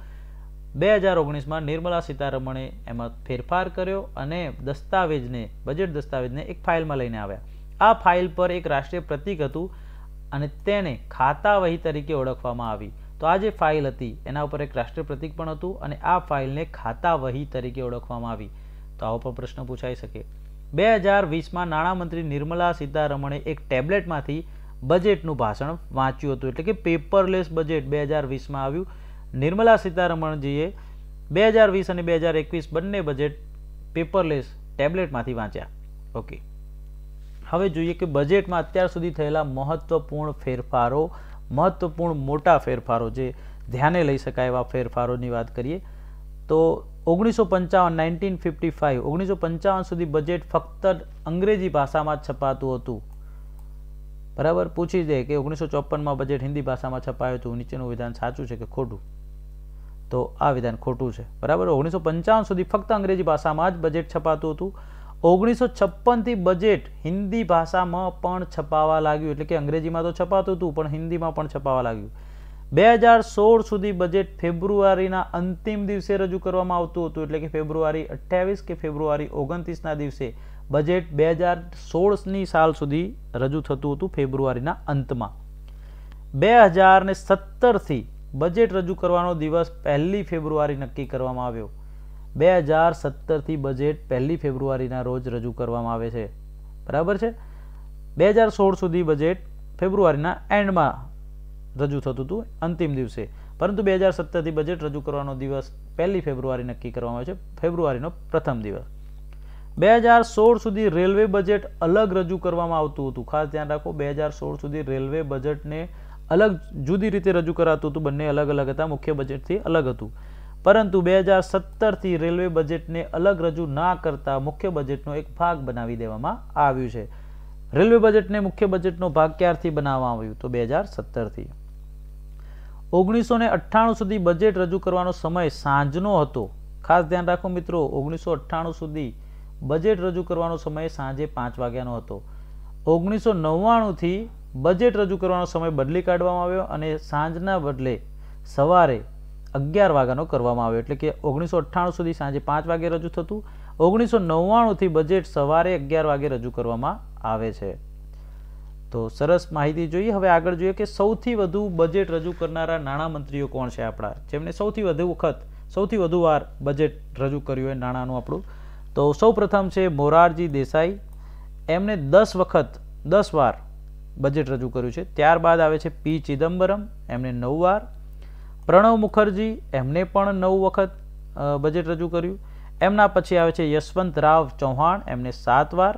2019માં નિર્મલા સીતારમણે એમાં ફેરફાર કર્યો અને દસ્તાવેજને, બજેટ દસ્તાવેજને એક ફાઇલમાં લઈને આવ્યા. આ ફાઇલ પર એક રાષ્ટ્રીય પ્રતીક હતું અને તેને ખાતા વહી તરીકે ઓળખવામાં આવી. તો આ જે ફાઇલ હતી એના ઉપર એક રાષ્ટ્રીય પ્રતીક પણ હતું અને આ ફાઇલને ખાતા વહી તરીકે ઓળખવામાં આવી. તો આવો પણ પ્રશ્ન પૂછાઈ શકે. 2020માં નાણામંત્રી નિર્મલા સીતારમણે એક ટેબ્લેટમાંથી બજેટનું ભાષણ વાંચ્યું હતું, એટલે કે પેપરલેસ બજેટ 2020માં આવ્યું. નિર્મલા સીતારમણજીએ 2020 અને 2021 બંને બજેટ પેપરલેસ ટેબ્લેટમાંથી વાંચ્યા. ઓકે, હવે જોઈએ કે બજેટમાં અત્યાર સુધી થયેલા મહત્વપૂર્ણ ફેરફારો, મહત્વપૂર્ણ મોટા ફેરફારો, જે ધ્યાને લઈ શકાય એવા ફેરફારોની વાત કરીએ તો 1955 સુધી બજેટ ફક્ત અંગ્રેજી ભાષામાં જ છપાતું હતું. બરાબર, પૂછી દે કે 1954માં બજેટ હિન્દી ભાષામાં છપાયું હતું, નીચેનું વિધાન સાચું છે કે ખોટું? તો આ વિધાન ખોટું છે. બરાબર, 1955 સુધી ફક્ત અંગ્રેજી ભાષામાં જ બજેટ છપાતું હતું. 1956થી બજેટ હિન્દી ભાષામાં પણ છપાવા લાગ્યું, એટલે કે અંગ્રેજીમાં તો છપાતું હતું પણ હિન્દીમાં પણ છપાવા લાગ્યું. 2016 સુધી બજેટ ફેબ્રુઆરીના અંતિમ દિવસે રજૂ કરવામાં આવતું હતું, એટલે કે ફેબ્રુઆરી 28 કે ફેબ્રુઆરી 29ના દિવસે બજેટ 2016ની સાલ સુધી રજૂ થતું હતું, ફેબ્રુઆરીના અંતમાં. 2017થી બજેટ રજૂ કરવાનો દિવસ 1 ફેબ્રુઆરી નક્કી કરવામાં આવ્યો. 2017થી બજેટ 1 ફેબ્રુઆરીના રોજ રજૂ કરવામાં આવે છે. બરાબર છે. 2016 સુધી બજેટ ફેબ્રુઆરીના એન્ડમાં રજૂ થતું હતું, અંતિમ દિવસે, પરંતુ 2017થી બજેટ રજૂ કરવાનો દિવસ 1 ફેબ્રુઆરી નક્કી કરવામાં આવે છે, ફેબ્રુઆરીનો પ્રથમ દિવસ. 2016 સુધી રેલવે બજેટ અલગ રજૂ કરવામાં આવતું હતું. ખાસ ધ્યાન રાખો, 2016 સુધી રેલવે બજેટને અલગ જુદી રીતે રજૂ કરાતું હતું, બંને અલગ અલગ હતા, મુખ્ય બજેટથી અલગ હતું. પરંતુ 2017થી રેલવે બજેટને અલગ રજૂ ના કરતા મુખ્ય બજેટનો એક ભાગ બનાવી દેવામાં આવ્યું છે. રેલવે બજેટને મુખ્ય બજેટનો ભાગ ક્યારથી બનાવવામાં આવ્યું? તો 2017થી. 1998 સુધી બજેટ રજૂ કરવાનો સમય સાંજનો હતો. ખાસ ધ્યાન રાખો મિત્રો, 1998 સુધી બજેટ રજૂ કરવાનો સમય સાંજે 5 વાગ્યાનો હતો. 1999થી બજેટ રજૂ કરવાનો સમય બદલી કાઢવામાં આવ્યો અને સાંજના બદલે સવારે 11 વાગ્યાનો કરવામાં આવ્યો, એટલે કે 1998 સુધી સાંજે 5 વાગે રજૂ થતું. 1999થી બજેટ સવારે 11 વાગે રજૂ કરવામાં આવે છે. તો સરસ માહિતી જોઈએ. હવે આગળ જોઈએ કે સૌથી વધુ બજેટ રજૂ કરનારા નાણામંત્રીઓ કોણ છે આપણા, જેમણે સૌથી વધુ વાર બજેટ રજૂ કર્યું હોય નાણાંનું આપણું. તો સૌ પ્રથમ છે મોરારજી દેસાઈ, એમને 10 વાર બજેટ રજૂ કર્યું છે. ત્યારબાદ આવે છે પી ચિદમ્બરમ, એમને 9 વાર. પ્રણવ મુખર્જી, એમને પણ 9 વખત બજેટ રજૂ કર્યું. એમના પછી આવે છે યશવંતરાવ ચૌહાણ, એમને 7 વાર.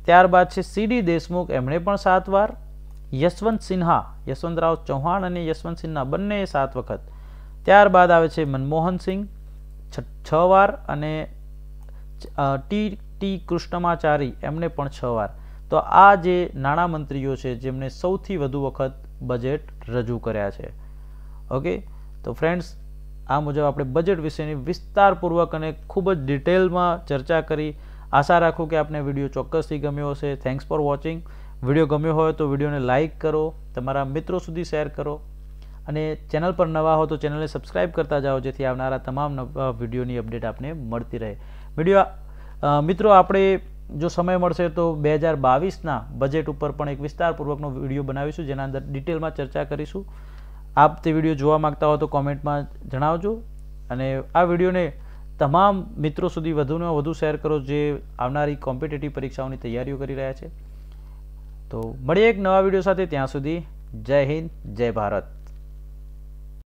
ત્યારબાદ છે સીડી દેશમુખ, એમણે પણ 7 વાર. યશવંતરાવ ચૌહાણ અને યશવંત સિન્હા બંને 7 વખત. ત્યારબાદ આવે છે મનમોહન સિંહ, 6 વાર, અને ટી કૃષ્ણમાચારી, એમને પણ 6 વાર. તો આ જે નાણામંત્રીઓ છે જેમણે સૌથી વધુ વખત બજેટ રજૂ કર્યા છે. ઓકે, તો ફ્રેન્ડ્સ, આ મુજબ આપણે બજેટ વિશેની વિસ્તારપૂર્વક અને ખૂબ જ ડિટેલમાં ચર્ચા કરી. આશા રાખું કે આપને વિડીયો ચોક્કસથી ગમ્યો હશે. Thanks for watching. વિડીયો ગમ્યો હોય તો વિડીયોને લાઇક કરો, તમારા મિત્રો મિત્રો સુધી શેર કરો અને ચેનલ પર નવા હો તો ચેનલને સબસ્ક્રાઇબ કરતા જાઓ જેથી આવનારા તમામ નવા વિડીયોની અપડેટ આપને મળતી રહે. મિત્રો આપણે જો સમય મળશે તો 2022ના બજેટ ઉપર પણ એક વિસ્તારપૂર્વકનો વિડીયો બનાવીશું જેના અંદર ડિટેલમાં ચર્ચા કરીશું. આપ તે વિડીયો જોવા માંગતા હો તો કોમેન્ટમાં જણાવજો અને આ વિડીયોને તમામ મિત્રો સુધી વધુને વધુ શેર કરો જે આવનારી કોમ્પિટિટિવ પરીક્ષાઓની તૈયારીઓ કરી રહ્યા છે. તો મળીએ એક નવા વિડીયો સાથે. ત્યાં સુધી જય હિન્દ, જય ભારત.